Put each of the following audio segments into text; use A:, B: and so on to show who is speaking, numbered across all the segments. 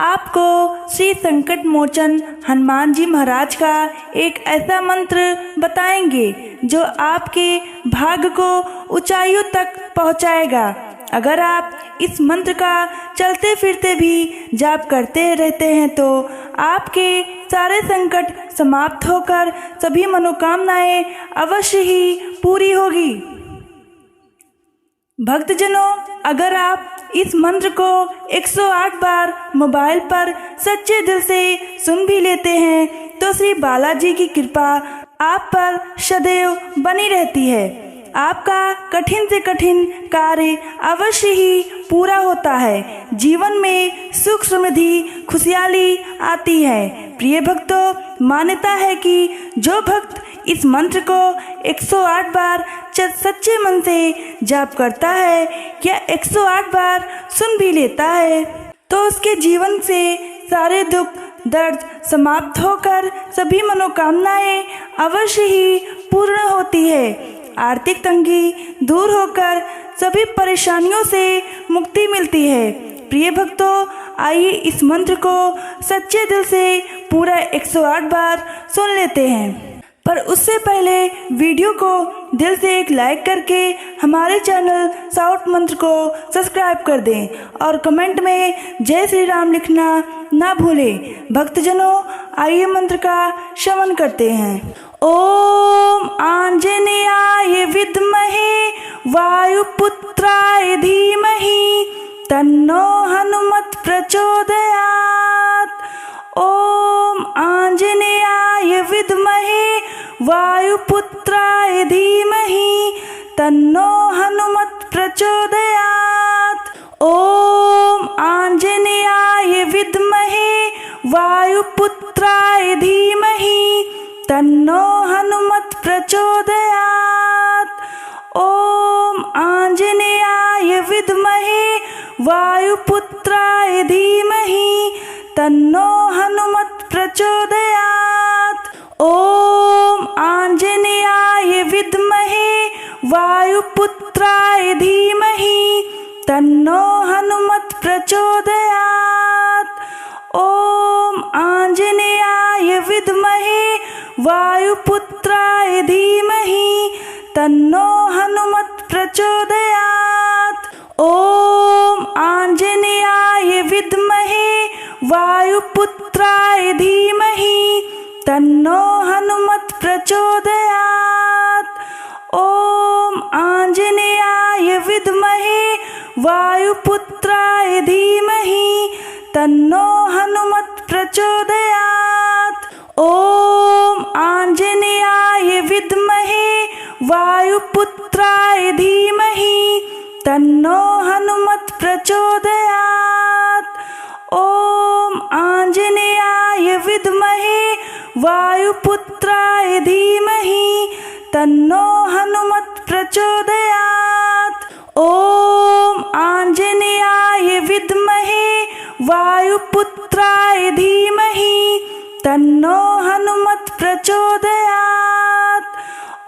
A: आपको श्री संकट मोचन हनुमान जी महाराज का एक ऐसा मंत्र बताएंगे जो आपके भाग्य को ऊंचाइयों तक पहुंचाएगा। अगर आप इस मंत्र का चलते फिरते भी जाप करते रहते हैं तो आपके सारे संकट समाप्त होकर सभी मनोकामनाएं अवश्य ही पूरी होगी। भक्तजनों, अगर आप इस मंत्र को 108 बार मोबाइल पर सच्चे दिल से सुन भी लेते हैं तो श्री बालाजी की कृपा आप पर सदैव बनी रहती है। आपका कठिन से कठिन कार्य अवश्य ही पूरा होता है। जीवन में सुख समृद्धि खुशहाली आती है। प्रिय भक्तों, मान्यता है कि जो भक्त इस मंत्र को 108 बार सच्चे मन से जाप करता है या 108 बार सुन भी लेता है तो उसके जीवन से सारे दुख दर्द समाप्त होकर सभी मनोकामनाएं अवश्य ही पूर्ण होती है। आर्थिक तंगी दूर होकर सभी परेशानियों से मुक्ति मिलती है। प्रिय भक्तों, आइए इस मंत्र को सच्चे दिल से पूरा 108 बार सुन लेते हैं। पर उससे पहले वीडियो को दिल से एक लाइक करके हमारे चैनल साउथ मंत्र को सब्सक्राइब कर दें और कमेंट में जय श्री राम लिखना ना भूलें। भक्तजनों, आइए मंत्र का श्रवण करते हैं। ओम आंजनेयाय विद्महे वायुपुत्राय धीमहि तन्नो हनुमत प्रचोदयात्। ओम आंजनेयाय विद्महे वायुपुत्राय धीमहि तन्नो हनुमत प्रचोदयात्। ओम आंजनेयाय विद्महे वायुपुत्राय धीमहि तन्नो हनुमत प्रचोदयात्। ओम आंजनेयाय विद्महे वायुपुत्राय धीमहि तन्नो हनुमत प्रचोदयात्। ओम आंजनेयाय विद्महे वायुपुत्राय धीमहि तन्नो हनुमत प्रचोदयात्। ओम आंजनेयाय विद्महे वायुपुत्राय धीमहि तन्नो हनुमत प्रचोदयात्। ओम आंजनेयाय विद्महे वायुपुत्राय धीमहि तन्नो हनुमत प्रचोदयात्। ओम आंजनेयाय विद्महे वायुपुत्राय धीमहि तन्नो हनुमत प्रचोदयात्। ओम आंजनेयाय विद्महे वायुपुत्राय धीमहि तन्नो हनुमत प्रचोदयात्। ओम आंजनेयाय विद्महे वायुपुत्राय धीमहि तन्नो हनुमत प्रचोदयात्। ओम आंजनेयाय विद्महे वायुपुत्राय धीमहि तन्नो हनुमत प्रचोदयात्।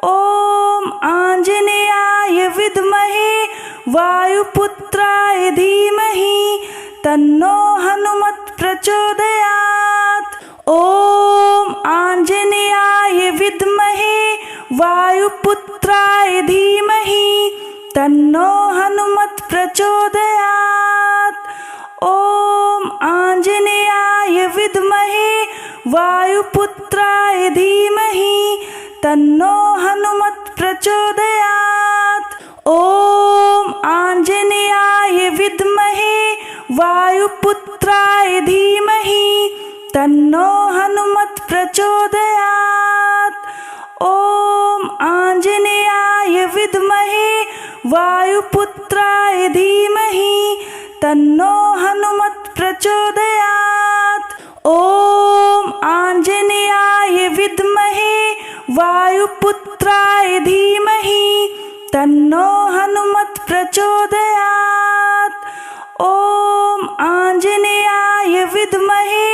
A: ओम आंजनेयाय विद्महे वायुपुत्राय धीमहि तन्नो हनुमत प्रचोदयात्। ओम आंजनेयाय विद्महे वायुपुत्राय धीमहि तन्नो हनुमत प्रचोदयात्। ओम आंजनेयाय विद्महे वायुपुत्राय धीमहि तन्नो हनुमत प्रचोदयात्। ओम आंजनेयाय विद्महे वायुपुत्राय धीमहि तन्नो हनुमत प्रचोदयात्। ओम आंजनेयाय विद्महे वायुपुत्राय धीमहि तन्नो हनुमत प्रचोदयात्। ओम आंजनेयाय विद्महे वायुपुत्राय धीमहि तन्नो हनुमत प्रचोदयात्। ओम आंजनेयाय विद्महे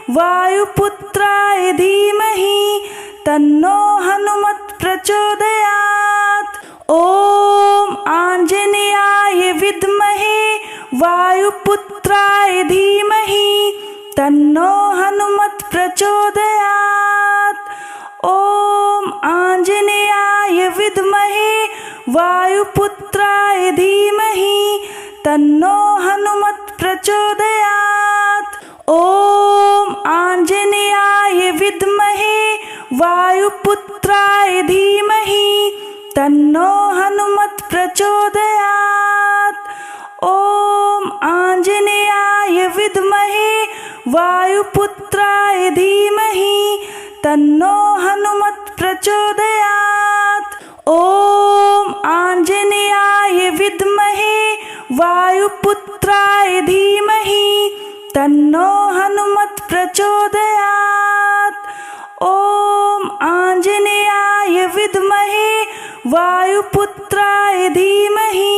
A: वायुपुत्राय धीमहि तन्नो हनुमत प्रचोदयात्। ओम आंजनेयाय विद्महे वायुपुत्राय धीमहि तन्नो हनुमत् प्रचोदयात्। ॐ आञ्जनेयाय विद्महे वायुपुत्राय धीमहि तन्नो हनुमत् प्रचोदयात्। ॐ आञ्जनेयाय विद्महे वायुपुत्राय धीमहि तन्नो हनुमत् प्रचोदयात्। ॐ आञ्जनेयाय विद्महे वायुपुत्राय धीमहि तन्नो हनुमत् प्रचोदयात्। ॐ आञ्जनेयाय विद्महे वायुपुत्राय धीमहि तन्नो हनुमत् प्रचोदयात्। ॐ आञ्जनेयाय विद्महे वायुपुत्राय धीमहि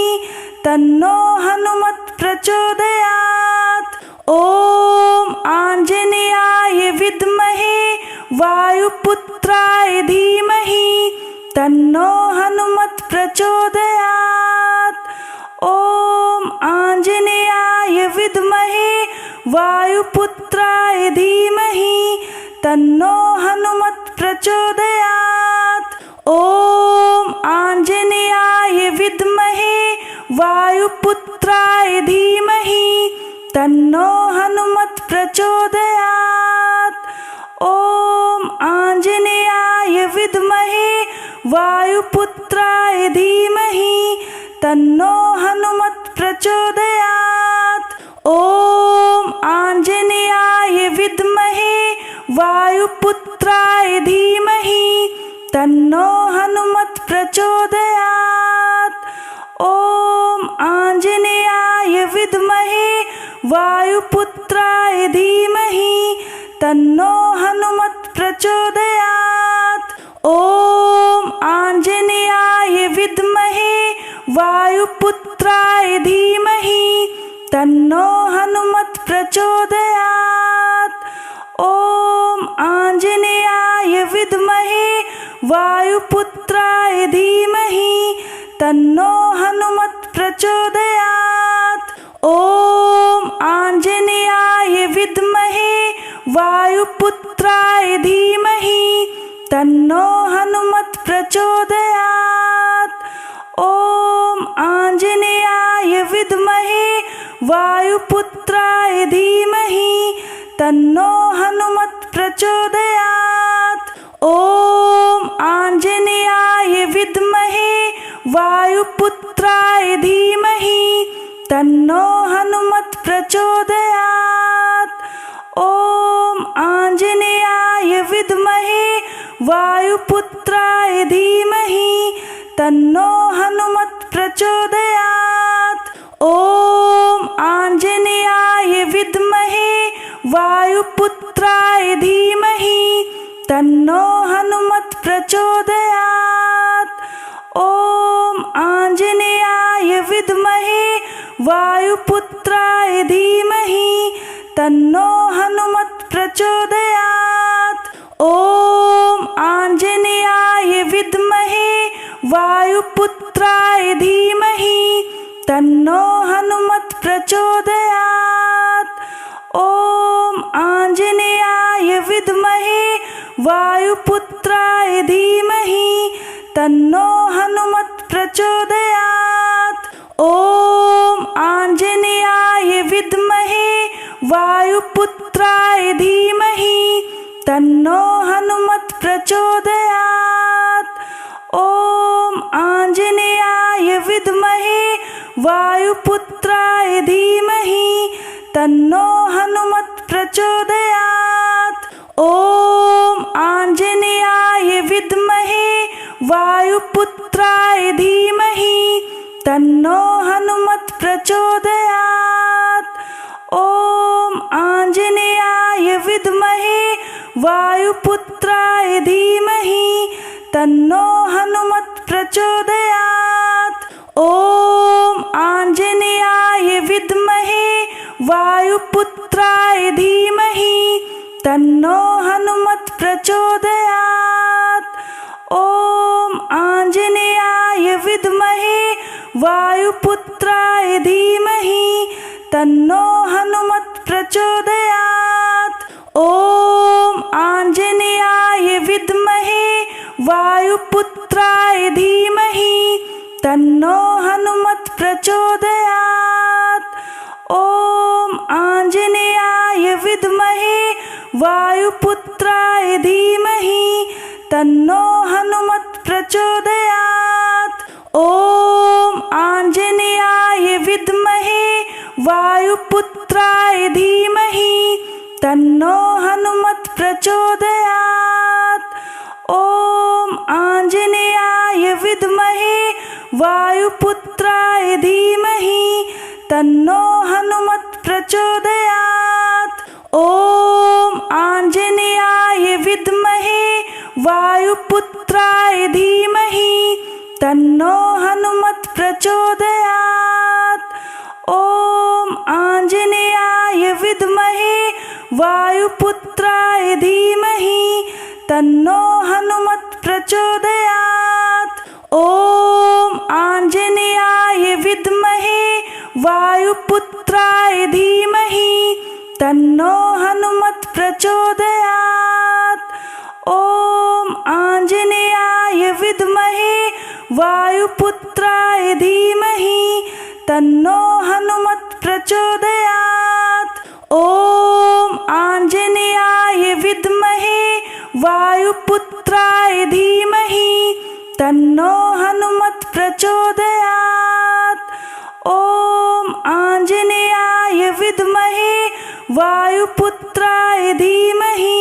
A: तन्नो हनुमत् प्रचोदयात्। ॐ आञ्जनेयाय विद्महे वायुपुत्राय धीमहि तन्नो हनुमत् प्रचोदयात्। ॐ आञ्जनेयाय विद्महे वायुपुत्राय धीमहि तन्नो हनुमत् प्रचोदयात्। ॐ आञ्जनेयाय विद्महे वायुपुत्राय धीमहि तन्नो हनुमत् प्रचोदयात्। ॐ आञ्जनेयाय विद्महे वायुपुत्राय धीमहि तन्नो हनुमत् प्रचोदयात्। ॐ आञ्जनेयाय विद्महे वायुपुत्राय धीमहि तन्नो हनुमत् प्रचोदयात्। ॐ आञ्जनेयाय विद्महे वायुपुत्राय धीमहि तन्नो हनुमत् प्रचोदयात्। ॐ आञ्जनेयाय विद्महे वायुपुत्राय धीमहि तन्नो हनुमत् प्रचोदयात्। ॐ आञ्जनेयाय विद्महे वायुपुत्राय धीमहि तन्नो हनुमत् प्रचोदयात्। ॐ आञ्जनेयाय विद्महे वायुपुत्राय धीमहि तन्नो हनुमत् प्रचोदयात्। ॐ आञ्जनेयाय विद्महे वायुपुत्राय धीमहि तन्नो हनुमत् प्रचोदयात्। ॐ आञ्जनेयाय विद्महे वायुपुत्राय धीमहि तन्नो हनुमत् प्रचोदयात्। ॐ आञ्जनेयाय विद्महे वायुपुत्राय धीमहि तन्नो हनुमत् प्रचोदयात्। ॐ आञ्जनेयाय विद्महे वायुपुत्राय धीमहि तन्नो हनुमत् प्रचोदयात्। ॐ आञ्जनेयाय विद्महे वायुपुत्राय धीमहि तन्नो हनुमत् प्रचोदयात्। ॐ आञ्जनेयाय विद्महे वायुपुत्राय धीमहि तन्नो हनुमत् प्रचोदयात्। ॐ आञ्जनेयाय विद्महे वायुपुत्राय धीमहि तन्नो हनुमत् प्रचोदयात्। ॐ आञ्जनेयाय विद्महे वायुपुत्राय धीमहि तन्नो हनुमत् प्रचोदयात्। ॐ आञ्जनेयाय विद्महे वायुपुत्राय धीमहि तन्नो हनुमत् प्रचोदयात्। ॐ आञ्जनेयाय विद्महे वायुपुत्राय धीमहि तन्नो हनुमत् प्रचोदयात्। ॐ आञ्जनेयाय विद्महे वायुपुत्राय धीमहि तन्नो हनुमत् प्रचोदयात्। ॐ आञ्जनेयाय विद्महे वायुपुत्राय धीमहि तन्नो हनुमत् प्रचोदयात्। ॐ आञ्जनेयाय विद्महे वायुपुत्राय धीमहि तन्नो हनुमत् प्रचोदयात्। ॐ आञ्जनेयाय विद्महे वायुपुत्राय धीमहि तन्नो हनुमत् प्रचोदयात्। ॐ आञ्जनेयाय विद्महे वायुपुत्राय धीमहि तन्नो हनुमत् प्रचोदयात्। ॐ आञ्जनेयाय विद्महे वायुपुत्राय धीमहि तन्नो हनुमत् प्रचोदयात्। ॐ आञ्जनेयाय विद्महे वायुपुत्राय धीमहि तन्नो हनुमत् प्रचोदयात्। ॐ आञ्जनेयाय विद्महे वायुपुत्राय धीमहि तन्नो हनुमत् प्रचोदयात्। ॐ आञ्जनेयाय विद्महे वायुपुत्राय धीमहि तन्नो हनुमत् प्रचोदयात्। ॐ आञ्जनेयाय विद्महे वायुपुत्राय धीमहि तन्नो हनुमत् प्रचोदयात्। ॐ आञ्जनेयाय विद्महे वायुपुत्राय धीमहि तन्नो हनुमत् प्रचोदयात्। ॐ आञ्जनेयाय विद्महे वायुपुत्राय धीमहि तन्नो हनुमत् प्रचोदयात्। ॐ आञ्जनेयाय विद्महे वायुपुत्राय धीमहि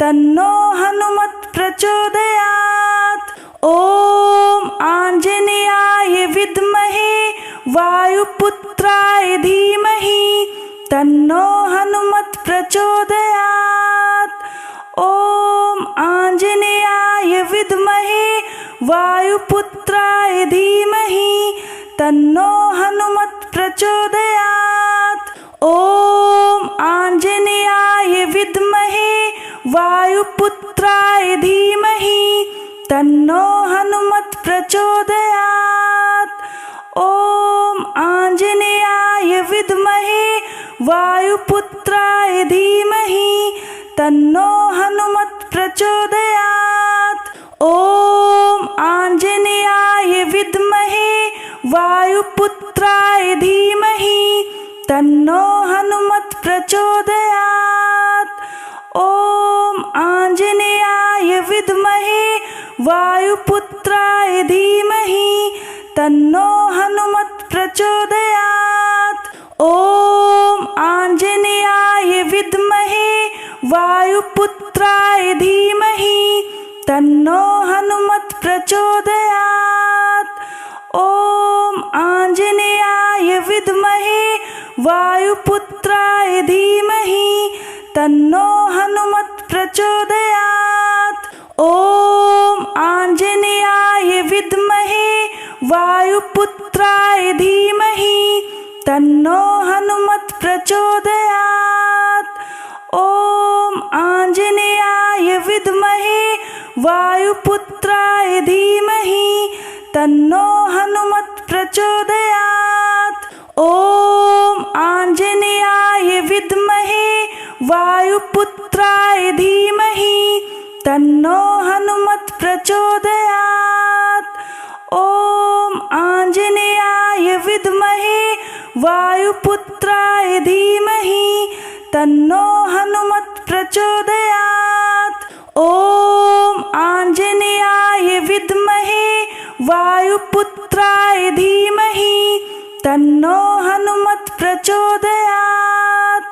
A: तन्नो हनुमत् प्रचोदयात्। ॐ आञ्जनेयाय विद्महे वायुपुत्राय धीमहि तन्नो हनुमत् प्रचोदयात्। ॐ आञ्जनेयाय विद्महे वायुपुत्राय धीमहि तन्नो हनुमत् प्रचोदयात्। ॐ आञ्जनेयाय विद्महे वायुपुत्राय धीमहि तन्नो हनुमत् प्रचोदयात्। ॐ आञ्जनेयाय विद्महे वायुपुत्राय धीमहि तन्नो हनुमत् प्रचोदयात्। ॐ आञ्जनेयाय विद्महे वायुपुत्राय धीमहि तन्नो हनुमत् प्रचोदयात्। ॐ आञ्जनेयाय विद्महे वायुपुत्राय धीमहि तन्नो हनुमत् प्रचोदयात्। ॐ आञ्जनेयाय विद्महे वायुपुत्राय धीमहि तन्नो हनुमत् प्रचोदयात्। ॐ आञ्जनेयाय विद्महे वायुपुत्राय धीमहि तन्नो हनुमत् प्रचोदयात्। ॐ आञ्जनेयाय विद्महे वायुपुत्राय धीमहि तन्नो हनुमत् प्रचोदयात्। ॐ आञ्जनेयाय विद्महे वायुपुत्राय धीमहि तन्नो हनुमत् प्रचोदयात्। ॐ आञ्जनेयाय विद्महे वायुपुत्राय धीमहि तन्नो हनुमत् प्रचोदयात्। ॐ आञ्जनेयाय विद्महे वायुपुत्राय धीमहि तन्नो हनुमत् प्रचोदयात्। ॐ आञ्जनेयाय विद्महे वायुपुत्राय धीमहि तन्नो हनुमत् प्रचोदयात्।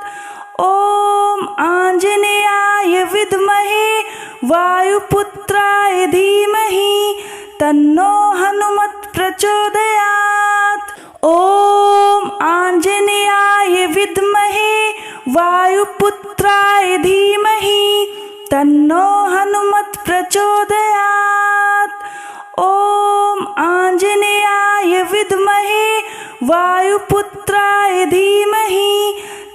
A: ॐ आञ्जनेयाय विद्महे वायुपुत्राय धीमहि तन्नो हनुमत् प्रचोदयात्। ॐ आञ्जनेयाय विद्महे वायुपुत्राय धीमहि तन्नो हनुमत् प्रचोदयात्। ॐ आञ्जनेयाय विद्महे वायुपुत्राय धीमहि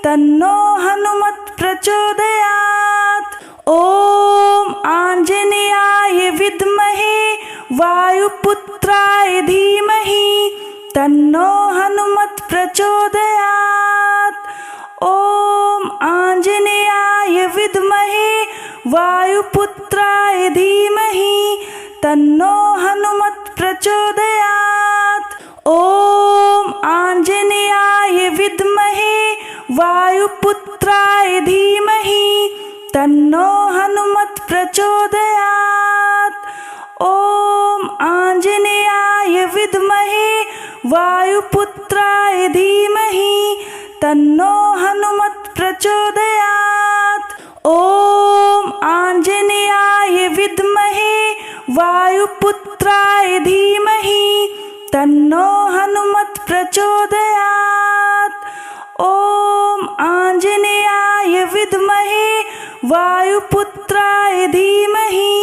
A: तन्नो हनुमत् प्रचोदयात्। ॐ आञ्जनेयाय विद्महे वायुपुत्राय धीमहि तन्नो हनुमत् प्रचोदयात्। ॐ आञ्जनेयाय विद्महे वायुपुत्राय धीमहि तन्नो हनुमत् प्रचोदयात्। ॐ आञ्जनेयाय विद्महे वायुपुत्राय धीमहि तन्नो हनुमत् प्रचोदयात्। ॐ आञ्जनेयाय विद्महे वायुपुत्राय धीमहि तन्नो हनुमत् प्रचोदयात्। ॐ आञ्जनेयाय विद्महे वायुपुत्राय धीमहि तन्नो हनुमत् प्रचोदयात्। ॐ आञ्जनेयाय विद्महे वायुपुत्राय धीमहि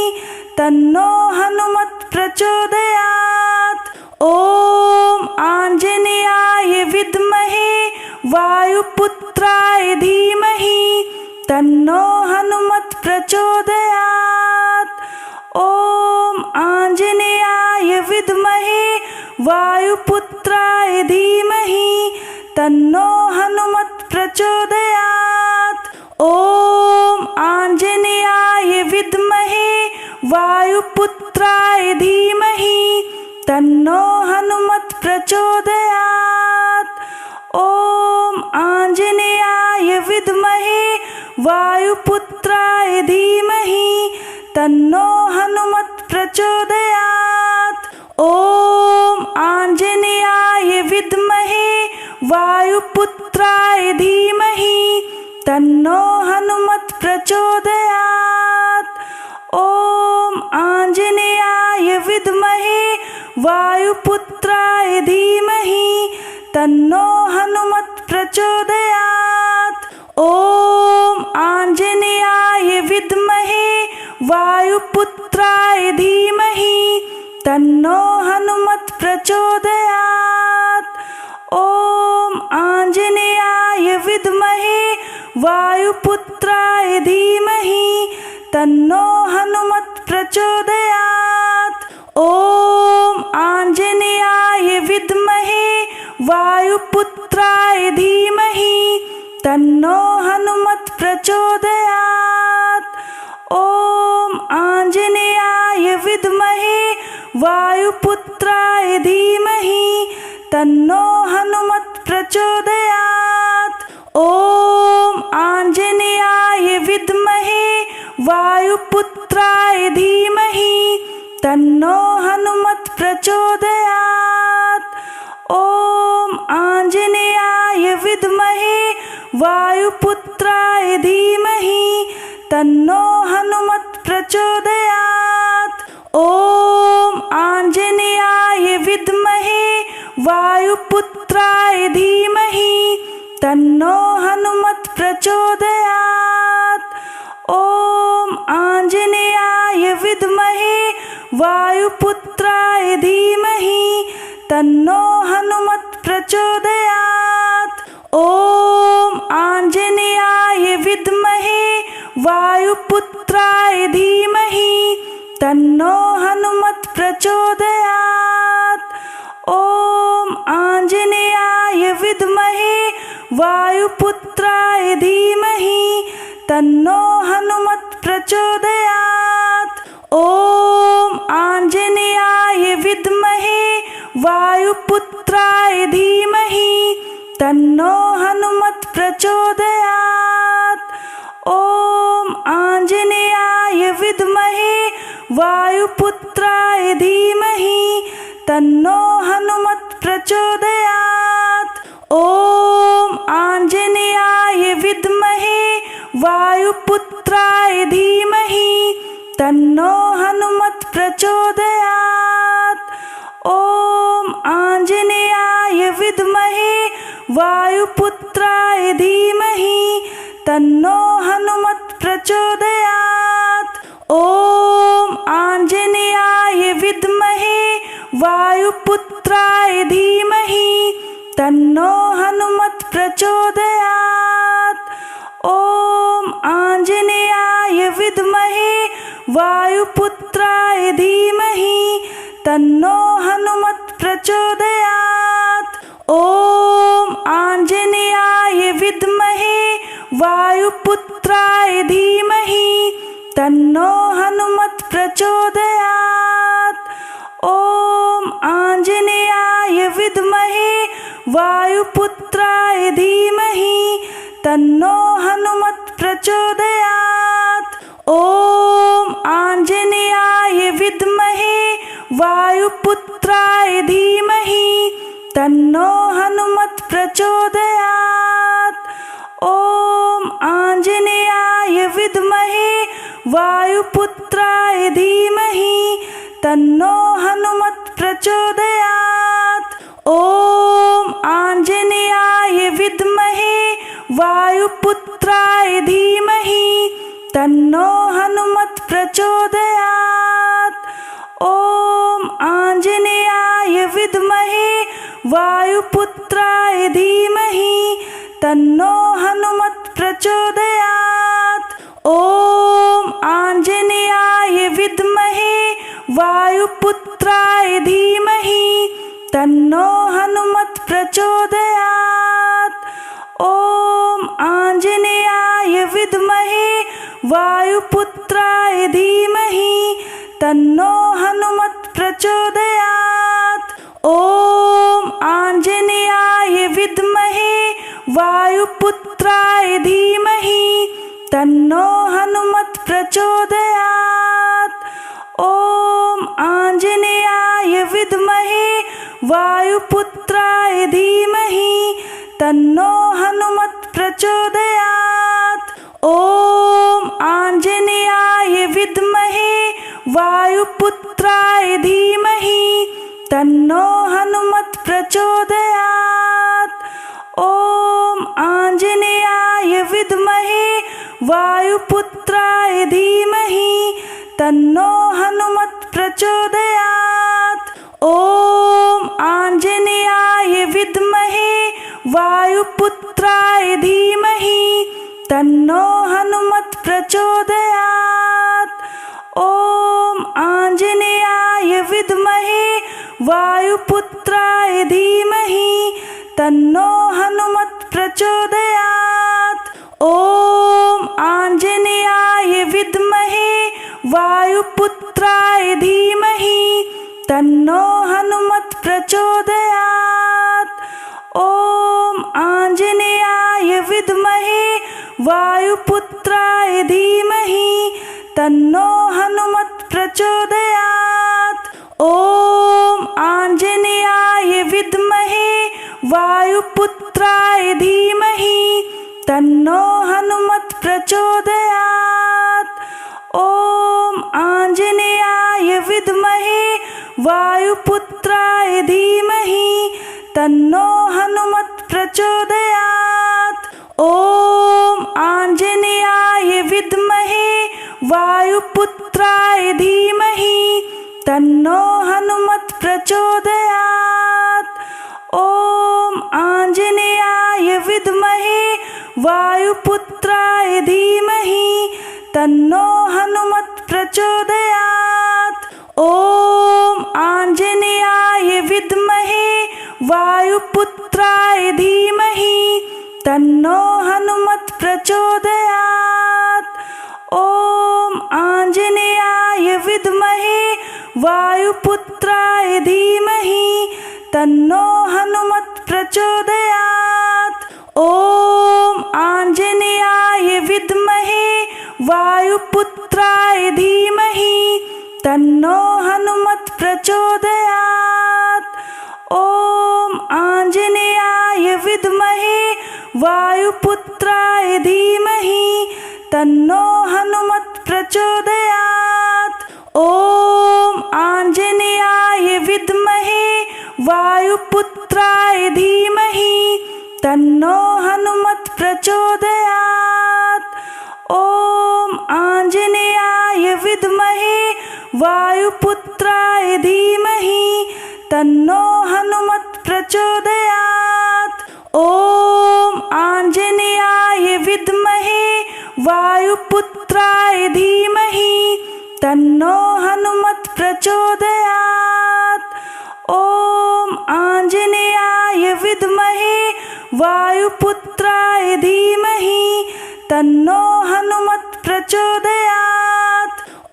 A: तन्नो हनुमत् प्रचोदयात्। ॐ आञ्जनेयाय विद्महे वायुपुत्राय धीमहि तन्नो हनुमत् प्रचोदयात्। ॐ आञ्जनेयाय विद्महे वायुपुत्राय धीमहि तन्नो हनुमत् प्रचोदयात्। ॐ आञ्जनेयाय विद्महे वायुपुत्राय धीमहि तन्नो हनुमत् प्रचोदयात्। ॐ आञ्जनेयाय विद्महे वायुपुत्राय धीमहि तन्नो हनुमत् प्रचोदयात्। ॐ आञ्जनेयाय विद्महे वायुपुत्राय धीमहि तन्नो हनुमत् प्रचोदयात्। ॐ आञ्जनेयाय विद्महे वायुपुत्राय धीमहि तन्नो हनुमत् प्रचोदयात्। ॐ आञ्जनेयाय विद्महे वायुपुत्राय धीमहि तन्नो हनुमत् प्रचोदयात्। ॐ आञ्जनेयाय विद्महे वायुपुत्राय धीमहि तन्नो हनुमत् प्रचोदयात्। ॐ आञ्जनेयाय विद्महे वायुपुत्राय धीमहि तन्नो हनुमत् प्रचोदयात्। ॐ आञ्जनेयाय विद्महे वायुपुत्राय धीमहि तन्नो हनुमत् प्रचोदयात्। ॐ आञ्जनेयाय विद्महे वायुपुत्राय धीमहि तन्नो हनुमत् प्रचोदयात्। ॐ आञ्जनेयाय विद्महे वायुपुत्राय धीमहि तन्नो हनुमत् प्रचोदयात्। ॐ आञ्जनेयाय विद्महे वायुपुत्राय धीमहि तन्नो हनुमत् प्रचोदयात्। ॐ आञ्जनेयाय विद्महे वायुपुत्राय धीमहि तन्नो हनुमत् प्रचोदयात्। ॐ आञ्जनेयाय विद्महे वायुपुत्राय धीमहि तन्नो हनुमत् प्रचोदयात्। ॐ आञ्जनेयाय विद्महे वायुपुत्राय धीमहि तन्नो हनुमत् प्रचोदयात्। ॐ आञ्जनेयाय विद्महे वायुपुत्राय धीमहि तन्नो हनुमत् प्रचोदयात्। ॐ आञ्जनेयाय विद्महे वायुपुत्राय धीमहि तन्नो हनुमत् प्रचोदयात्। ॐ आञ्जनेयाय विद्महे वायुपुत्राय धीमहि तन्नो हनुमत् प्रचोदयात्। ॐ आञ्जनेयाय विद्महे वायुपुत्राय धीमहि तन्नो हनुमत् प्रचोदयात्। ॐ आञ्जनेयाय विद्महे वायुपुत्राय धीमहि तन्नो हनुमत् प्रचोदयात्। ॐ आञ्जनेयाय विद्महे वायुपुत्राय धीमहि तन्नो हनुमत् प्रचोदयात्। ॐ आञ्जनेयाय विद्महे वायुपुत्राय धीमहि तन्नो हनुमत् प्रचोदयात्। ओम आंजनेयाय विद्महे वायुपुत्राय धीमहि तन्नो हनुमत् प्रचोदयात्। ओम आंजनेयाय विद्महे वायुपुत्राय धीमहि तन्नो हनुमत् प्रचोदयात्। ओम आंजनेयाय विद्महे वायुपुत्राय धीमहि तन्नो हनुमत् प्रचोदयात्। ओम आंजनेयाय विद्महे वायुपुत्राय धीमहि तन्नो हनुमत् प्रचोदयात्। ओम आंजनेयाय विद्महे वायुपुत्राय धीमहि तन्नो हनुमत् प्रचोदयात्। ओम आंजनेयाय विद्महे वायुपुत्राय धीमहि तन्नो हनुमत् प्रचोदयात्। ओम आंजनेयाय विद्महे वायुपुत्राय धीमहि तन्नो हनुमत् प्रचोदयात्। ओम आंजनेयाय विद्महे वायुपुत्राय धीमहि तन्नो हनुमत् प्रचोदयात्। ओम आंजनेयाय विद्महे वायुपुत्राय धीमहि तन्नो हनुमत् प्रचोदयात्। ओम आंजनेयाय विद्महे वायुपुत्राय धीमहि तन्नो हनुमत् प्रचोदयात्। ओम आंजनेयाय विद्महे वायुपुत्राय धीमहि तन्नो हनुमत् प्रचोदयात्। ओम आंजनेयाय विद्महे वायुपुत्राय धीमहि तन्नो हनुमत् प्रचोदयात्। ओम आंजनेयाय विद्महे वायुपुत्राय धीमहि तन्नो हनुमत् प्रचोदयात्। ओम आंजनेयाय विद्महे वायुपुत्राय धीमहि तन्नो हनुमत् प्रचोदयात्। ओम आंजनेयाय विद्महे वायुपुत्राय धीमहि तन्नो हनुमत् प्रचोदयात्। ओम आंजनेयाय विद्महे वायुपुत्राय धीमहि तन्नो हनुमत् प्रचोदयात्। ओम आंजनेयाय विद्महे वायुपुत्राय धीमहि तन्नो हनुमत् प्रचोदयात्। ओम आंजनेयाय विद्महे वायुपुत्राय धीमहि तन्नो हनुमत् प्रचोदयात्। ओम आंजनेयाय विद्महे वायुपुत्राय धीमहि तन्नो हनुमत् प्रचोदयात्। ओम आंजनेयाय विद्महे वायुपुत्राय धीमहि तन्नो हनुमत् प्रचोदयात्। ओम आंजनेयाय विद्महे वायुपुत्राय धीमहि तन्नो हनुमत् प्रचोदयात्। ओम आंजनेयाय विद्महे वायुपुत्राय धीमहि तन्नो हनुमत् प्रचोदयात्। ओम आंजनेयाय विद्महे वायुपुत्राय धीमहि तन्नो हनुमत् प्रचोदयात्। ओम आंजनेयाय विद्महे वायुपुत्राय धीमहि तन्नो हनुमत् प्रचोदयात्। ओम आंजनेयाय विद्महे वायुपुत्राय धीमहि तन्नो हनुमत् प्रचोदयात्। ओम आंजनेयाय विद्महे वायुपुत्राय धीमहि तन्नो हनुमत् प्रचोदयात्। ओम आंजनेयाय विद्महे वायुपुत्राय धीमहि तन्नो हनुमत् प्रचोदयात्।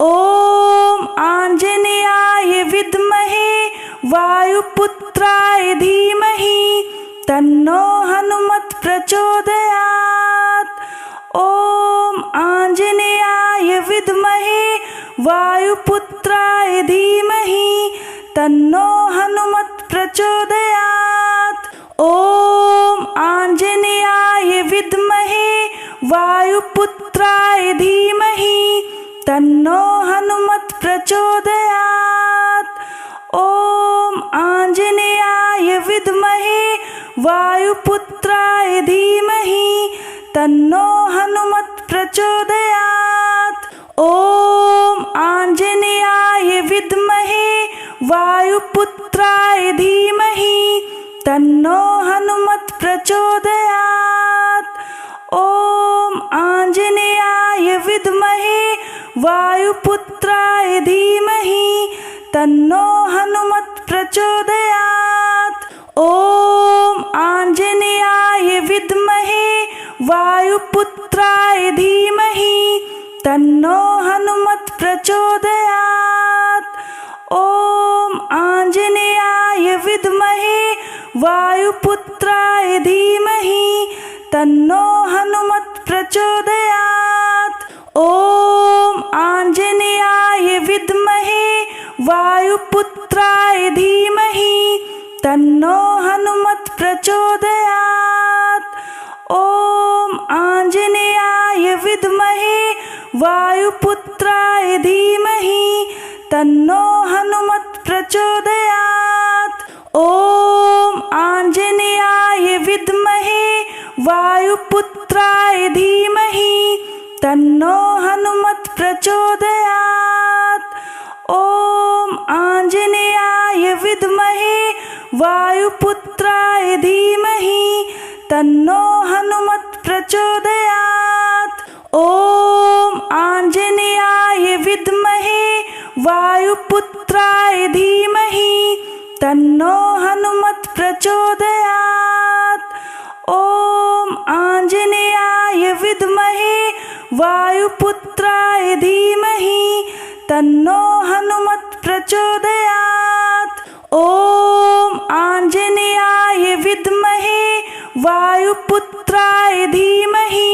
A: ॐ आञ्जनेयाय विद्महे वायुपुत्राय धीमहि तन्नो हनुमत् प्रचोदयात्। ॐ आञ्जनेयाय विद्महे वायुपुत्राय धीमहि तन्नो हनुमत् प्रचोदयात्। ॐ आञ्जनेयाय विद्महे वायुपुत्राय धीमहि तन्नो हनुमत् प्रचोदयात्। ॐ आञ्जनेयाय विद्महे वायुपुत्राय धीमहि तन्नो हनुमत् प्रचोदयात्। ॐ आञ्जनेयाय विद्महे वायुपुत्राय धीमहि तन्नो हनुमत् प्रचोदयात्। ॐ आञ्जनेयाय विद्महे वायुपुत्राय धीमहि तन्नो हनुमत् प्रचोदयात्। ॐ आञ्जनेयाय विद्महे वायुपुत्राय धीमहि तन्नो हनुमत् प्रचोदयात्। ॐ आञ्जनेयाय विद्महे वायुपुत्राय धीमहि तन्नो हनुमत् प्रचोदयात्। ॐ आञ्जनेयाय विद्महे वायुपुत्राय धीमहि तन्नो हनुमत् प्रचोदयात्। ॐ आञ्जनेयाय विद्महे वायुपुत्राय धीमहि तन्नो हनुमत् प्रचोदयात्। ॐ आञ्जनेयाय विद्महे वायुपुत्राय धीमहि तन्नो हनुमत् प्रचोदयात्। ॐ आञ्जनेयाय विद्महे वायुपुत्राय धीमहि तन्नो हनुमत् प्रचोदयात्। ॐ आञ्जनेयाय विद्महे वायुपुत्राय धीमहि तन्नो हनुमत् प्रचोदयात्। ॐ आञ्जनेयाय विद्महे वायुपुत्राय धीमहि तन्नो हनुमत् प्रचोदयात्। ॐ आञ्जनेयाय विद्महे वायुपुत्राय धीमहि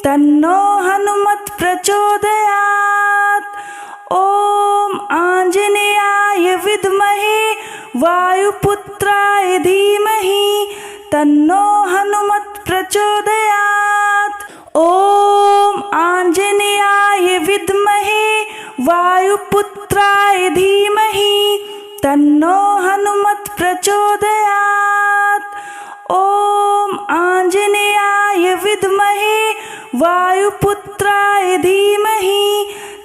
A: तन्नो हनुमत् प्रचोदयात्। ॐ आञ्जनेयाय विद्महे वायुपुत्राय धीमहि तन्नो हनुमत् प्रचोदयात्। ॐ आञ्जनेयाय विद्महे वायुपुत्राय धीमहि तन्नो हनुमत् प्रचोदयात्। ॐ आञ्जनेयाय विद्महे वायुपुत्राय धीमहि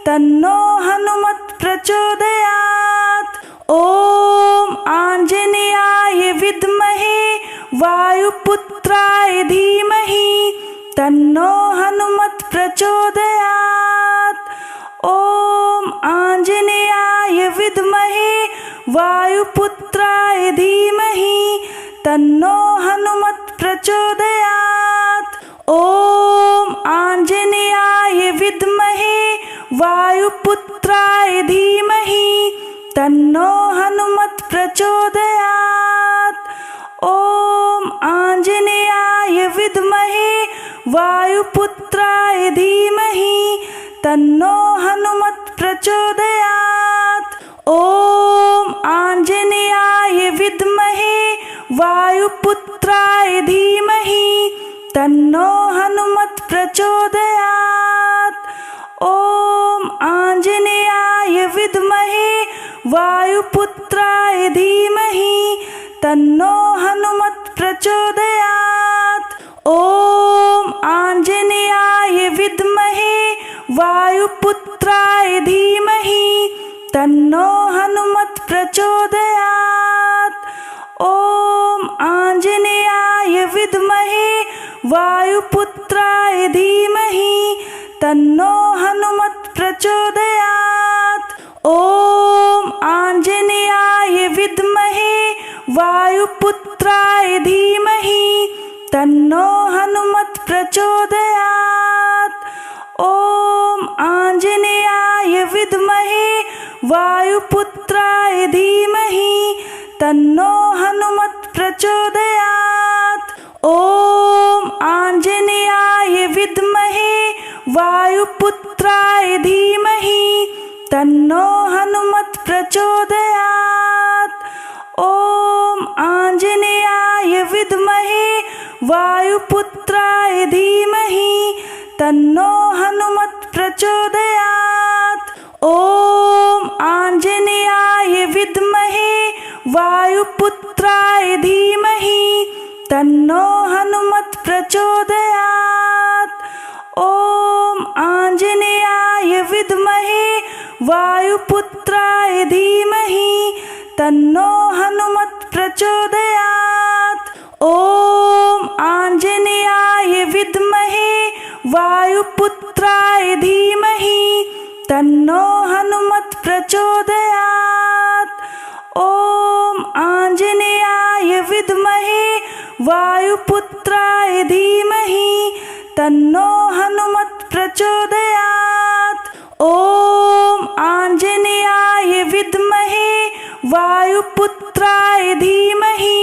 A: तन्नो हनुमत् प्रचोदयात्। ॐ आञ्जनेयाय विद्महे वायुपुत्राय धीमहि तन्नो हनुमत् प्रचोदयात्। ॐ आञ्जनेयाय विद्महे वायुपुत्राय धीमहि तन्नो हनुमत् प्रचोदयात्। ॐ आञ्जनेयाय विद्महे वायुपुत्राय धीमहि तन्नो हनुमत् प्रचोदयात्। ॐ आञ्जनेयाय विद्महे वायुपुत्राय धीमहि तन्नो हनुमत् प्रचोदयात्। ॐ आञ्जनेयाय विद्महे वायुपुत्राय धीमहि तन्नो हनुमत् प्रचोदयात्। ॐ आञ्जनेयाय विद्महे वायुपुत्राय धीमहि तन्नो हनुमत् प्रचोदयात्। ॐ आञ्जनेयाय विद्महे वायुपुत्राय धीमहि तन्नो हनुमत् प्रचोदयात्। ॐ आञ्जनेयाय विद्महे वायुपुत्राय धीमहि तन्नो हनुमत् प्रचोदयात्। ॐ आञ्जनेयाय विद्महे वायुपुत्राय धीमहि तन्नो हनुमत् प्रचोदयात्। ॐ आञ्जनेयाय आंजनेयाय विद्महे वायुपुत्राय धीमहि तन्नो हनुमत् प्रचोदयात्। ओम आंजनेयाय विद्महे वायुपुत्राय धीमहि तन्नो हनुमत् प्रचोदयात्। ओम आंजनेयाय विद्महे वायुपुत्राय धीमहि तन्नो हनुमत् प्रचोदयात्। ओम आंजनेयाय विद्महे वायुपुत्राय धीमहि तन्नो हनुमत् प्रचोदयात्। ओम आंजनेयाय विद्महे वायुपुत्राय धीमहि तन्नो हनुमत् प्रचोदयात्। ओम आंजनेयाय विद्महे वायुपुत्राय धीमहि तन्नो हनुमत् प्रचोदयात्। ओम आंजनेयाय विद्महे वायुपुत्राय धीमहि तन्नो हनुमत् प्रचोदयात्। ओम आंजनेयाय विद्महे वायुपुत्राय धीमहि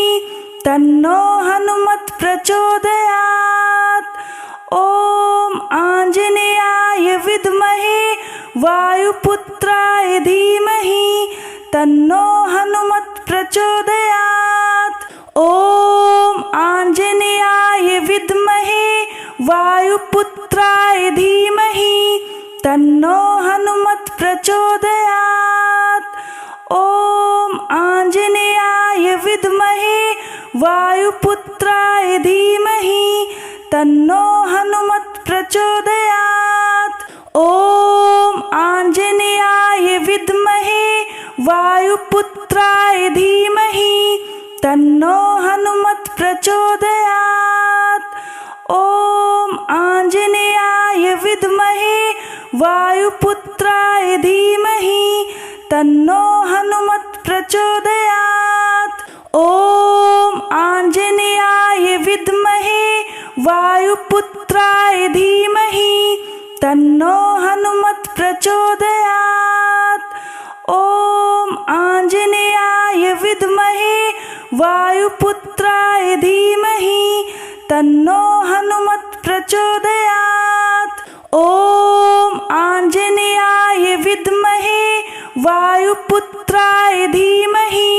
A: तन्नो हनुमत् प्रचोदयात्। ओम आंजनेयाय विद्महे वायुपुत्राय धीमहि तन्नो हनुमत् प्रचोदयात्। ओम आंजनेयाय विद्महे वायुपुत्राय धीमहि तन्नो हनुमत् प्रचोदयात्। ओम आंजनेयाय विद्महे वायुपुत्राय धीमहि तन्नो हनुमत् प्रचोदयात्। ओम आंजनेयाय विद्महे वायुपुत्राय धीमहि तन्नो हनुमत् प्रचोदयात्। ओम आंजनेयाय विद्महे वायुपुत्राय धीमहि तन्नो हनुमत् प्रचोदयात्। ओम आंजनेयाय विद्महे वायुपुत्राय धीमहि तन्नो हनुमत् प्रचोदयात्। ओम आंजनेयाय विद्महे वायुपुत्राय धीमहि तन्नो हनुमत् प्रचोदयात्। ओम आंजनेयाय विद्महे वायुपुत्राय धीमहि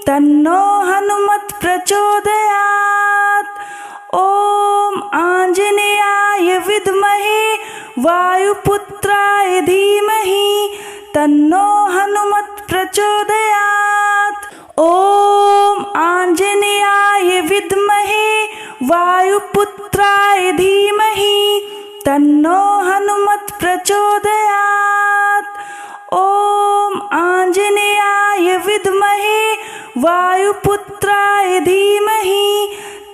A: तन्नो हनुमत् प्रचोदयात्। ओम आंजनेयाय विद्महे वायुपुत्राय धीमहि तन्नो हनुमत् प्रचोदयात्। ओम आंजनेयाय विद्महे वायुपुत्राय धीमहि तन्नो हनुमत् प्रचोदयात्। ओम आंजनेयाय विद्महे वायुपुत्राय धीमहि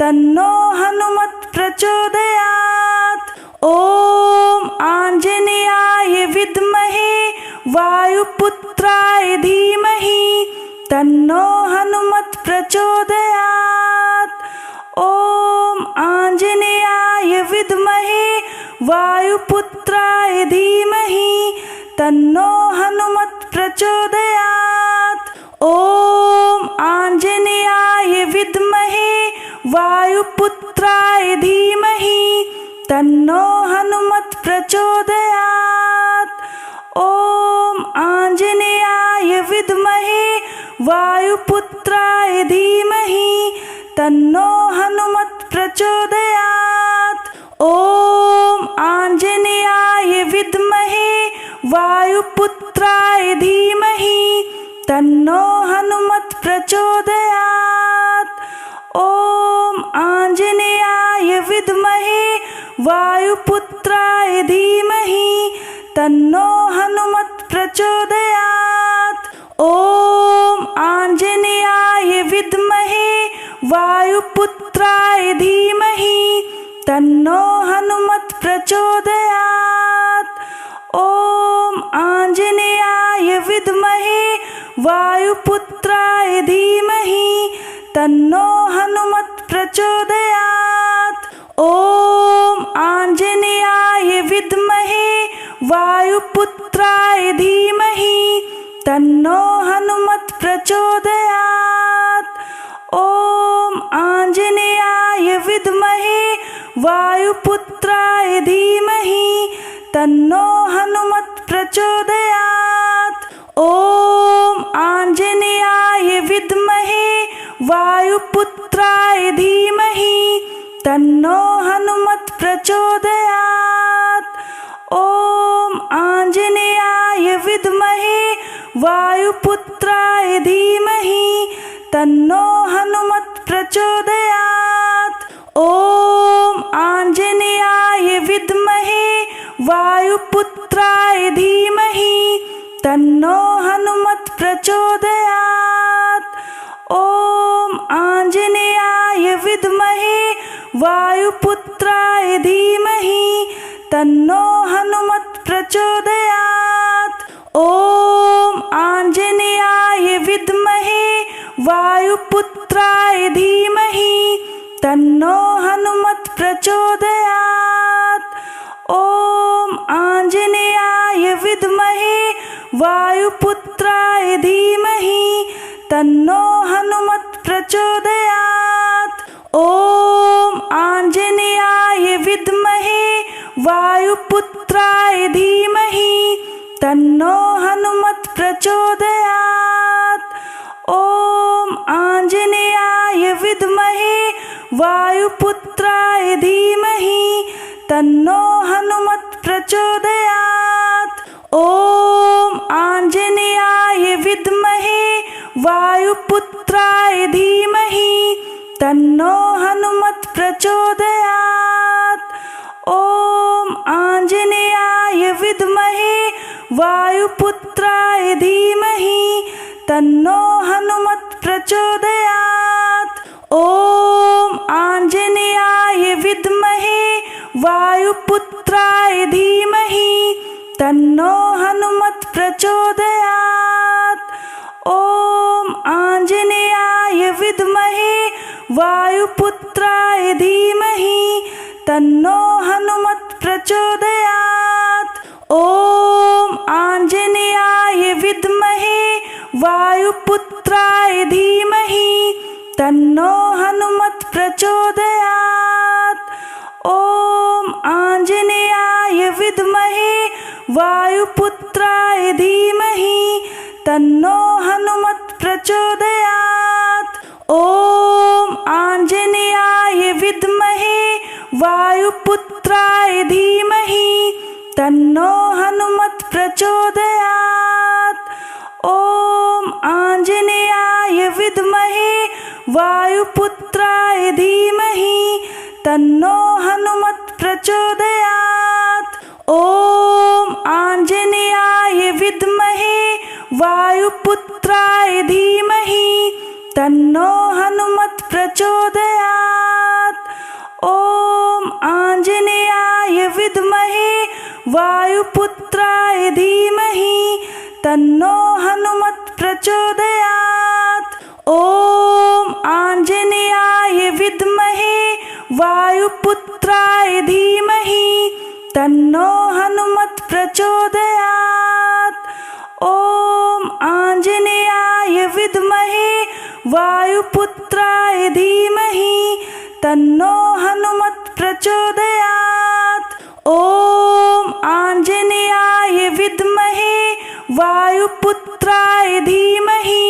A: तन्नो हनुमत् प्रचोदयात्। ओम आंजनेयाय विद्महे वायुपुत्राय धीमहि तन्नो हनुमत् प्रचोदयात्। ओम आंजनेयाय विद्महे वायुपुत्राय धीमहि तन्नो हनुमत् प्रचोदयात्। ओम आंजनेयाय विद्महे वायुपुत्राय धीमहि तन्नो हनुमत् प्रचोदयात्। ओम आंजनेयाय विद्महे वायुपुत्राय धीमहि तन्नो हनुमत् प्रचोदयात्। ओम आंजनेयाय विद्महे वायुपुत्राय धीमहि तन्नो हनुमत् प्रचोदयात्। ओम आंजनेयाय विद्महे वायुपुत्राय धीमहि तन्नो हनुमत् प्रचोदयात्। ओम आंजनेयाय विद्महे वायुपुत्राय धीमहि तन्नो हनुमत् प्रचोदयात्। ओम आंजनेयाय विद्महे वायुपुत्राय धीमहि तन्नो हनुमत् प्रचोदयात्। ओम आंजनेयाय विद्महे वायुपुत्राय धीमहि तन्नो हनुमत् प्रचोदयात्। ॐ आञ्जनेयाय विद्महे वायुपुत्राय धीमहि तन्नो हनुमत् प्रचोदयात्। ॐ आञ्जनेयाय विद्महे वायुपुत्राय धीमहि तन्नो हनुमत् प्रचोदयात्। ॐ आञ्जनेयाय विद्महे वायुपुत्राय धीमहि तन्नो हनुमत् प्रचोदयात्। ॐ आञ्जनेयाय विद्महे वायुपुत्राय धीमहि तन्नो हनुमत् प्रचोदयात्। ॐ आञ्जनेयाय विद्महे वायुपुत्राय धीमहि तन्नो हनुमत् प्रचोदयात्। ॐ आञ्जनेयाय विद्महे वायुपुत्राय धीमहि तन्नो हनुमत् प्रचोदयात्। ॐ आञ्जनेयाय विद्महे वायुपुत्राय धीमहि तन्नो हनुमत् प्रचोदयात्। ॐ आञ्जनेयाय विद्महे वायुपुत्राय धीमहि तन्नो हनुमत् प्रचोदयात्। ॐ आञ्जनेयाय विद्महे वायुपुत्राय धीमहि तन्नो हनुमत् प्रचोदयात्। ॐ आञ्जनेयाय विद्महे वायुपुत्राय धीमहि तन्नो हनुमत् प्रचोदयात्। ॐ आञ्जनेयाय विद्महे वायुपुत्राय धीमहि तन्नो हनुमत् प्रचोदयात्। ॐ आञ्जनेयाय विद्महे वायुपुत्राय धीमहि तन्नो हनुमत् प्रचोदयात्। ॐ आञ्जनेयाय विद्महे वायुपुत्राय धीमहि तन्नो हनुमत् प्रचोदयात्। ॐ आञ्जनेयाय विद्महे वायुपुत्राय धीमहि तन्नो हनुमत् प्रचोदयात्। ॐ आञ्जनेयाय विद्महे वायुपुत्राय धीमहि तन्नो हनुमत् प्रचोदयात्। ॐ आञ्जनेयाय विद्महे वायुपुत्राय धीमहि तन्नो हनुमत् प्रचोदयात्। ॐ आञ्जनेयाय विद्महे वायुपुत्राय धीमहि तन्नो हनुमत् प्रचोदयात्। ॐ आञ्जनेयाय विद्महे वायुपुत्राय धीमहि तन्नो हनुमत् प्रचोदयात्। ॐ आञ्जनेयाय विद्महे वायुपुत्राय धीमहि तन्नो हनुमत् प्रचोदयात्। ॐ आञ्जनेयाय विद्महे वायुपुत्राय धीमहि तन्नो हनुमत् प्रचोदयात्। ॐ आञ्जनेयाय विद्महे वायुपुत्राय धीमहि तन्नो हनुमत् प्रचोदयात्। ॐ आञ्जनेयाय विद्महे वायुपुत्राय धीमहि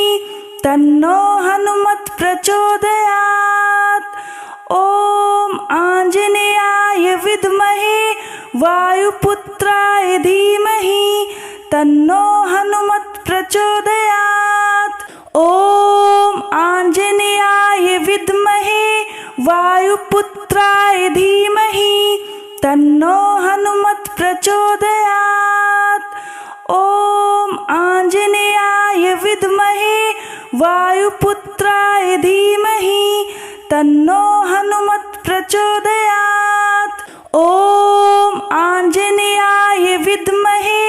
A: तन्नो हनुमत् प्रचोदयात्। ॐ आञ्जनेयाय विद्महे वायुपुत्राय धीमहि तन्नो हनुमत् प्रचोदयात्। ॐ आञ्जनेयाय विद्महे वायुपुत्राय धीमहि तन्नो हनुमत् प्रचोदयात्। ॐ आञ्जनेयाय विद्महे वायुपुत्राय धीमहि तन्नो हनुमत् प्रचोदयात्। ॐ आञ्जनेयाय विद्महे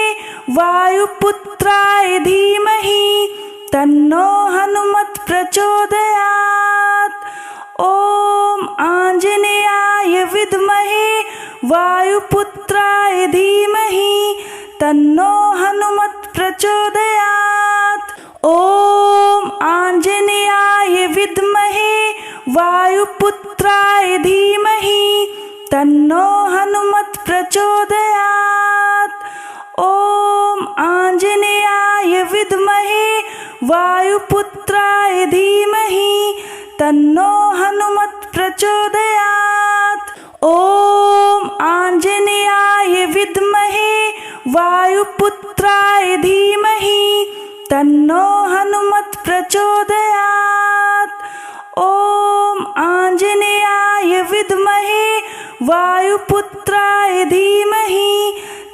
A: वायुपुत्राय धीमहि तन्नो हनुमत् प्रचोदयात्। ॐ आञ्जनेयाय विद्महे वायुपुत्राय धीमहि तन्नो हनुमत् प्रचोदयात्। ॐ आञ्जनेयाय विद्महे वायुपुत्राय धीमहि तन्नो हनुमत् प्रचोदयात्। ॐ आञ्जनेयाय विद्महे वायुपुत्राय धीमहि तन्नो हनुमत् प्रचोदयात्। ॐ आञ्जनेयाय विद्महे वायुपुत्राय धीमहि तन्नो हनुमत् प्रचोदयात्। ॐ आञ्जनेयाय विद्महे वायुपुत्राय धीमहि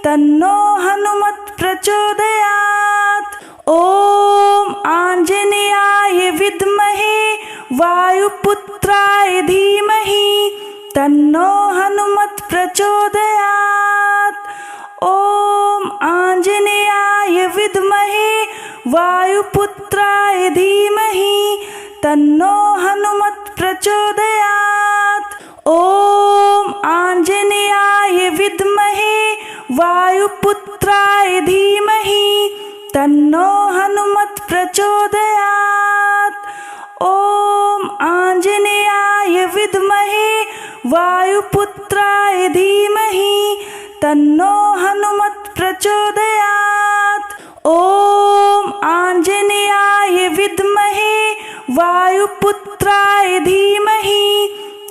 A: तन्नो हनुमत् प्रचोदयात्। ॐ आञ्जनेयाय विद्महे वायुपुत्राय धीमहि तन्नो हनुमत् प्रचोदयात्। ॐ आञ्जनेयाय विद्महे वायुपुत्राय धीमहि तन्नो हनुमत् प्रचोदयात्। ॐ आञ्जनेयाय विद्महे वायुपुत्राय धीमहि तन्नो हनुमत् प्रचोदयात्। ॐ आञ्जनेयाय विद्महे वायुपुत्राय धीमहि तन्नो हनुमत् प्रचोदयात्। ॐ आञ्जनेयाय विद्महे वायुपुत्राय धीमहि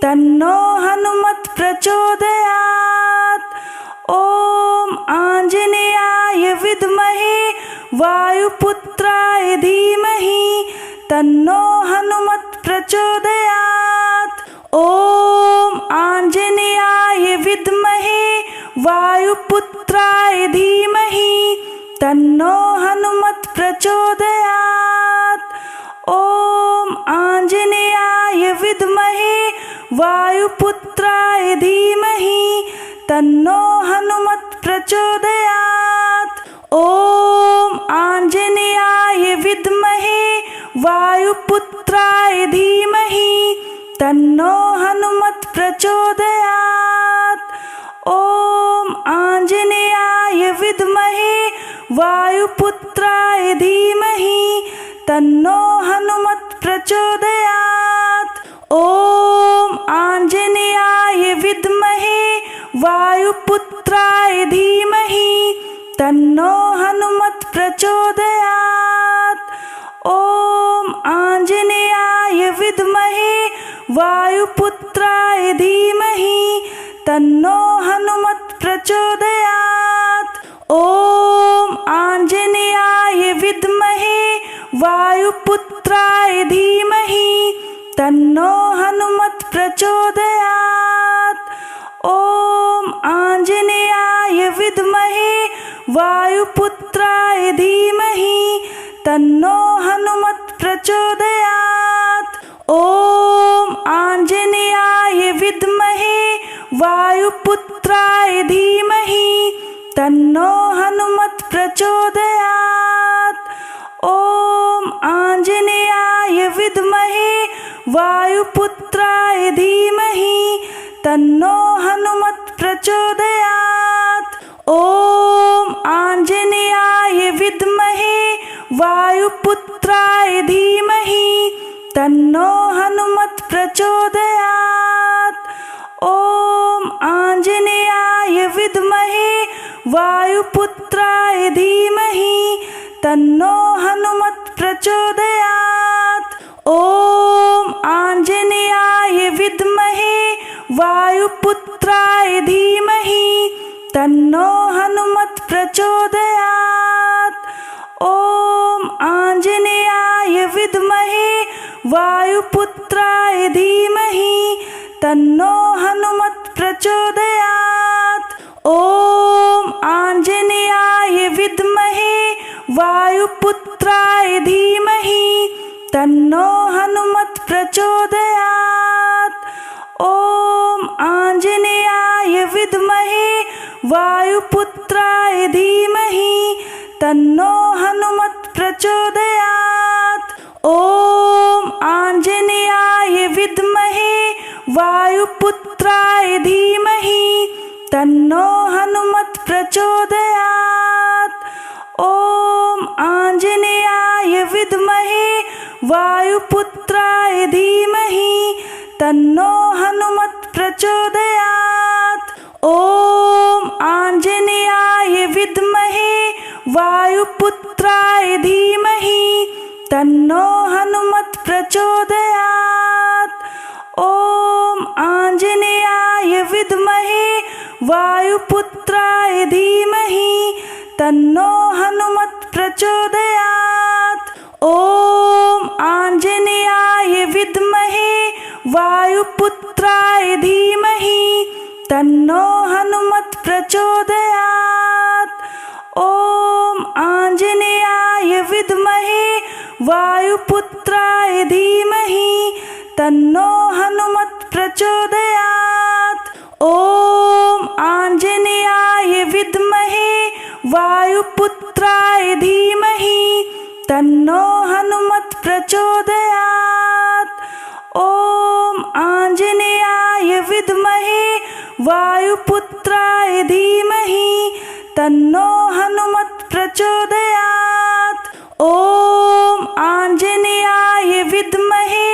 A: तन्नो हनुमत् प्रचोदयात्। ॐ आञ्जनेयाय विद्महे वायुपुत्राय धीमहि तन्नो हनुमत् प्रचोदयात्। ॐ आञ्जनेयाय विद्महे वायुपुत्राय धीमहि तन्नो हनुमत् प्रचोदयात्। ॐ आञ्जनेयाय विद्महे वायुपुत्राय धीमहि तन्नो हनुमत् प्रचोदयात्। ॐ आञ्जनेयाय विद्महे वायुपुत्राय धीमहि तन्नो हनुमत् प्रचोदयात्। ॐ आञ्जनेयाय विद्महे वायुपुत्राय धीमहि तन्नो हनुमत् प्रचोदयात्। ॐ आञ्जनेयाय विद्महे वायुपुत्राय धीमहि तन्नो हनुमत् प्रचोदयात्। ॐ आञ्जनेयाय विद्महे वायुपुत्राय धीमहि तन्नो हनुमत् प्रचोदयात्। ॐ आञ्जनेयाय विद्महे वायुपुत्राय धीमहि तन्नो हनुमत् प्रचोदयात्। ॐ आञ्जनेयाय विद्महे वायुपुत्राय धीमहि तन्नो हनुमत् प्रचोदयात्। ॐ आञ्जनेयाय विद्महे वायुपुत्राय धीमहि तन्नो हनुमत् प्रचोदयात्। ॐ आञ्जनेयाय विद्महे वायुपुत्राय धीमहि तन्नो हनुमत् प्रचोदयात्। ॐ आञ्जनेयाय विद्महे वायुपुत्राय धीमहि तन्नो हनुमत् प्रचोदयात्। ॐ आञ्जनेयाय विद्महे वायुपुत्राय धीमहि तन्नो हनुमत् प्रचोदयात्। ॐ आञ्जनेयाय विद्महे वायुपुत्राय धीमहि तन्नो हनुमत् प्रचोदयात्। ॐ आञ्जनेयाय विद्महे वायुपुत्राय धीमहि तन्नो हनुमत् प्रचोदयात्। ॐ आञ्जनेयाय विद्महे वायुपुत्राय धीमहि तन्नो हनुमत् प्रचोदयात्। ॐ आञ्जनेयाय विद्महे वायुपुत्राय धीमहि तन्नो हनुमत् प्रचोदयात्। ॐ आञ्जनेयाय विद्महे वायुपुत्राय धीमहि तन्नो हनुमत् प्रचोदयात्। वायुपुत्राय धीमहि तन्नो हनुमत् प्रचोदयात्। ॐ आञ्जनेयाय विद्महे वायुपुत्राय धीमहि तन्नो हनुमत् प्रचोदयात्। ॐ आञ्जनेयाय विद्महे वायुपुत्राय धीमहि तन्नो हनुमत् प्रचोदयात्। ॐ आञ्जनेयाय विद्महे वायुपुत्राय धीमहि तन्नो हनुमत् प्रचोदयात्। ॐ आञ्जनेयाय विद्महे वायुपुत्राय धीमहि तन्नो हनुमत् प्रचोदयात्। ॐ आञ्जनेयाय विद्महे वायुपुत्राय धीमहि तन्नो हनुमत् प्रचोदयात्। ॐ आञ्जनेयाय विद्महे वायुपुत्राय धीमहि तन्नो हनुमत् प्रचोदयात्। ॐ आञ्जनेयाय विद्महे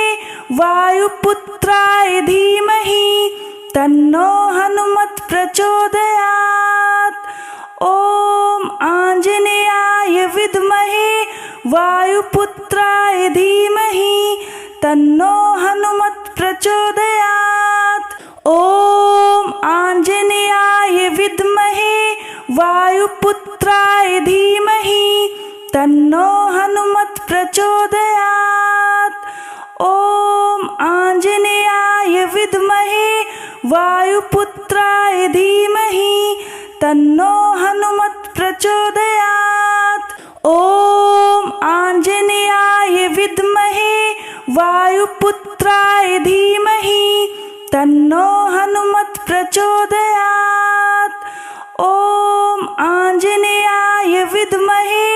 A: वायुपुत्राय धीमहि तन्नो हनुमत् प्रचोदयात्। ॐ आञ्जनेयाय विद्महे वायुपुत्राय धीमहि तन्नो हनुमत् प्रचोदयात्। ॐ आञ्जनेयाय विद्महे वायुपुत्राय धीमहि तन्नो हनुमत् प्रचोदयात्। ॐ आञ्जनेयाय विद्महे वायुपुत्राय धीमहि तन्नो हनुमत् प्रचोदयात्। ॐ आञ्जनेयाय विद्महे वायुपुत्राय धीमहि तन्नो हनुमत् प्रचोदयात्। ॐ आञ्जनेयाय विद्महे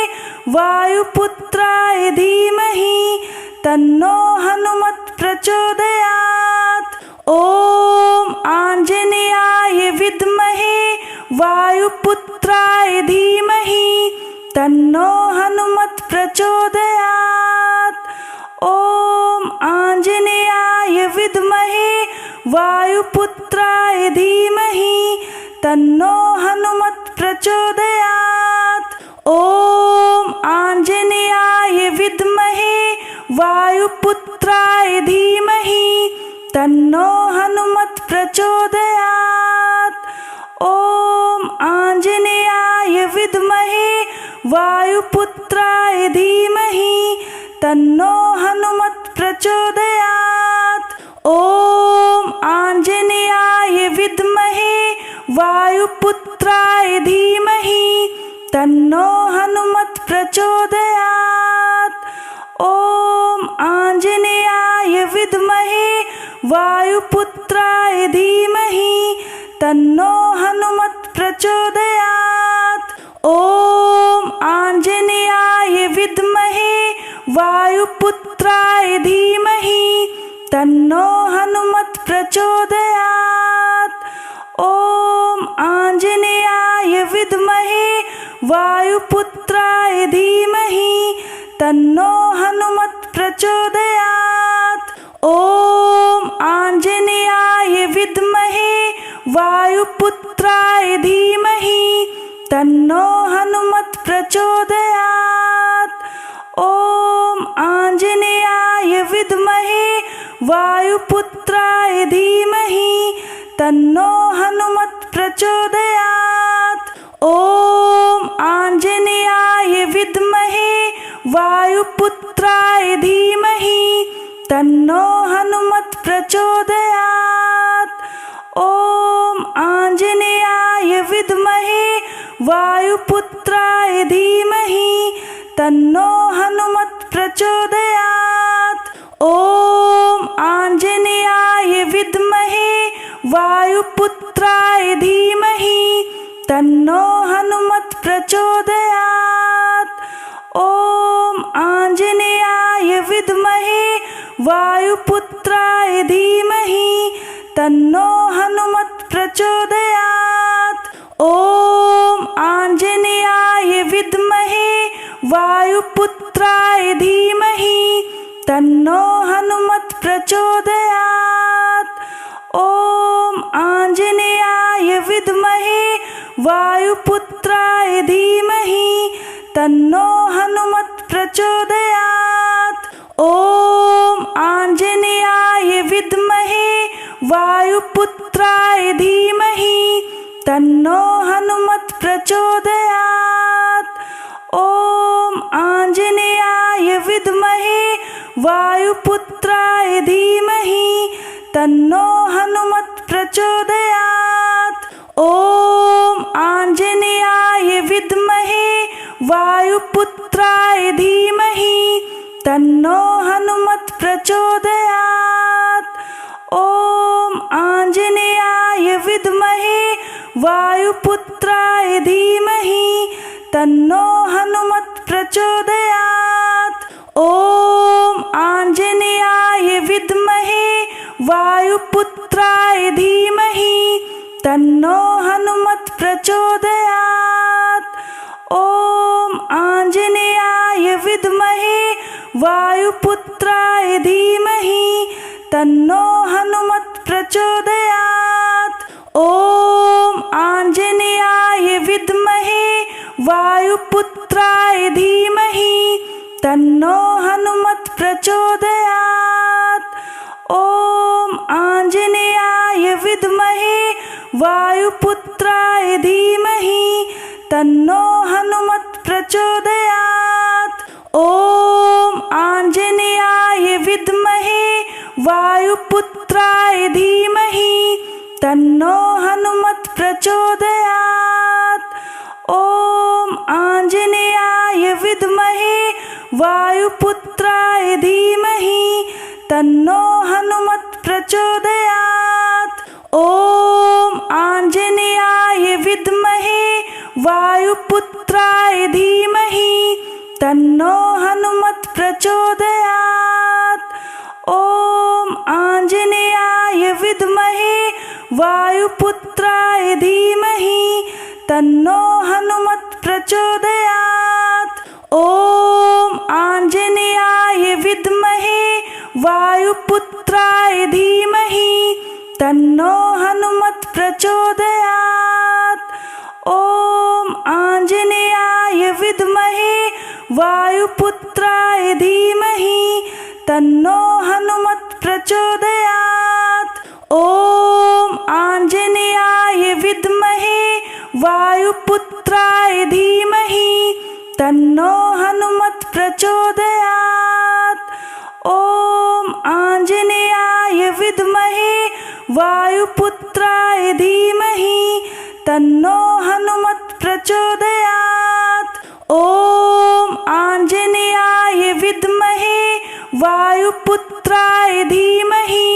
A: वायुपुत्राय धीमहि तन्नो हनुमत् प्रचोदयात्। ॐ आञ्जनेयाय विद्महे वायुपुत्राय धीमहि तन्नो हनुमत् प्रचोदयात्। ॐ आञ्जनेयाय विद्महे वायुपुत्राय धीमहि तन्नो हनुमत् प्रचोदयात्। ॐ आञ्जनेयाय विद्महे वायुपुत्राय धीमहि तन्नो हनुमत् प्रचोदयात्। ॐ आञ्जनेयाय विद्महे वायुपुत्राय धीमहि तन्नो हनुमत् प्रचोदयात्। ॐ आञ्जनेयाय विद्महे वायुपुत्राय धीमहि तन्नो हनुमत् प्रचोदयात्। ॐ आञ्जनेयाय विद्महे वायुपुत्राय धीमहि तन्नो हनुमत् प्रचोदयात्। ॐ आञ्जनेयाय विद्महे वायुपुत्राय धीमहि तन्नो हनुमत् प्रचोदयात्। ॐ आञ्जनेयाय विद्महे वायुपुत्राय धीमहि तन्नो हनुमत् प्रचोदयात्। ॐ आञ्जनेयाय विद्महे वायुपुत्राय धीमहि तन्नो हनुमत् प्रचोदयात्। ॐ आञ्जनेयाय विद्महे वायुपुत्राय धीमहि तन्नो हनुमत् प्रचोदयात्। ॐ आञ्जनेयाय विद्महे वायुपुत्राय धीमहि तन्नो हनुमत् प्रचोदयात्। ॐ आञ्जनेयाय विद्महे वायुपुत्राय धीमहि तन्नो हनुमत् प्रचोदयात्। ॐ आञ्जनेयाय विद्महे वायुपुत्राय धीमहि तन्नो हनुमत् प्रचोदयात्। ॐ आञ्जनेयाय विद्महे वायुपुत्राय धीमहि तन्नो हनुमत् प्रचोदयात्। ॐ आञ्जनेयाय विद्महे वायुपुत्राय धीमहि तन्नो वायुपुत्राय धीमहि तन्नो हनुमत् प्रचोदयात्। ॐ आञ्जनेयाय विद्महे वायुपुत्राय धीमहि तन्नो हनुमत् प्रचोदयात्। ॐ आञ्जनेयाय विद्महे वायुपुत्राय धीमहि तन्नो हनुमत् प्रचोदयात्। ॐ आञ्जनेयाय विद्महे वायुपुत्राय धीमहि तन्नो हनुमत् प्रचोदयात्। ॐ आञ्जनेयाय विद्महे वायुपुत्राय धीमहि तन्नो हनुमत् प्रचोदयात्। ॐ आञ्जनेयाय विद्महे वायुपुत्राय धीमहि तन्नो हनुमत् प्रचोदयात्। ॐ आञ्जनेयाय विद्महे वायुपुत्राय धीमहि तन्नो हनुमत् प्रचोदयात्। ॐ आञ्जनेयाय विद्महे वायुपुत्राय धीमहि तन्नो हनुमत् प्रचोदयात्। ॐ आञ्जनेयाय विद्महे वायुपुत्राय धीमहि तन्नो हनुमत् प्रचोदयात्। ॐ आञ्जनेयाय विद्महे वायुपुत्राय धीमहि तन्नो हनुमत् प्रचोदयात्। ॐ आञ्जनेयाय विद्महे वायुपुत्राय धीमहि तन्नो हनुमत् प्रचोदयात्। ॐ आञ्जनेयाय विद्महे वायुपुत्राय धीमहि तन्नो हनुमत् प्रचोदयात्। ॐ आञ्जनेयाय विद्महे वायुपुत्राय धीमहि तन्नो हनुमत् प्रचोदयात्। ॐ आञ्जनेयाय विद्महे वायुपुत्राय धीमहि तन्नो हनुमत् प्रचोदयात्। ॐ आञ्जनेयाय विद्महे वायुपुत्राय धीमहि तन्नो हनुमत् प्रचोदयात्। ॐ आञ्जनेयाय विद्महे वायुपुत्राय धीमहि तन्नो हनुमत् प्रचोदयात्। ॐ आञ्जनेयाय विद्महे वायुपुत्राय धीमहि तन्नो हनुमत् प्रचोदयात्। ॐ आञ्जनेयाय विद्महे वायुपुत्राय धीमहि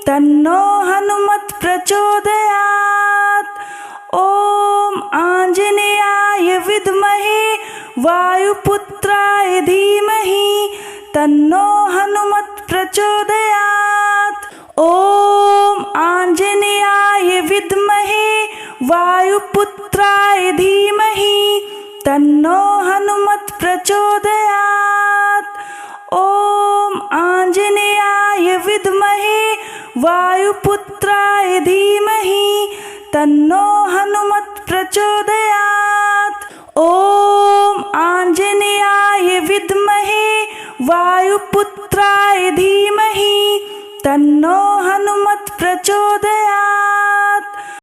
A: तन्नो हनुमत् प्रचोदयात्। ॐ आञ्जनेयाय विद्महे वायुपुत्राय धीमहि तन्नो हनुमत् प्रचोदयात्। ॐ आञ्जनेयाय विद्महे वायुपुत्राय धीमहि तन्नो हनुमत् प्रचोदयात्। ॐ आञ्जनेयाय विद्महे वायुपुत्राय धीमहि तन्नो हनुमत् प्रचोदयात्। ॐ आञ्जनेयाय विद्महे वायुपुत्राय धीमहि तन्नो हनुमत् प्रचोदयात्।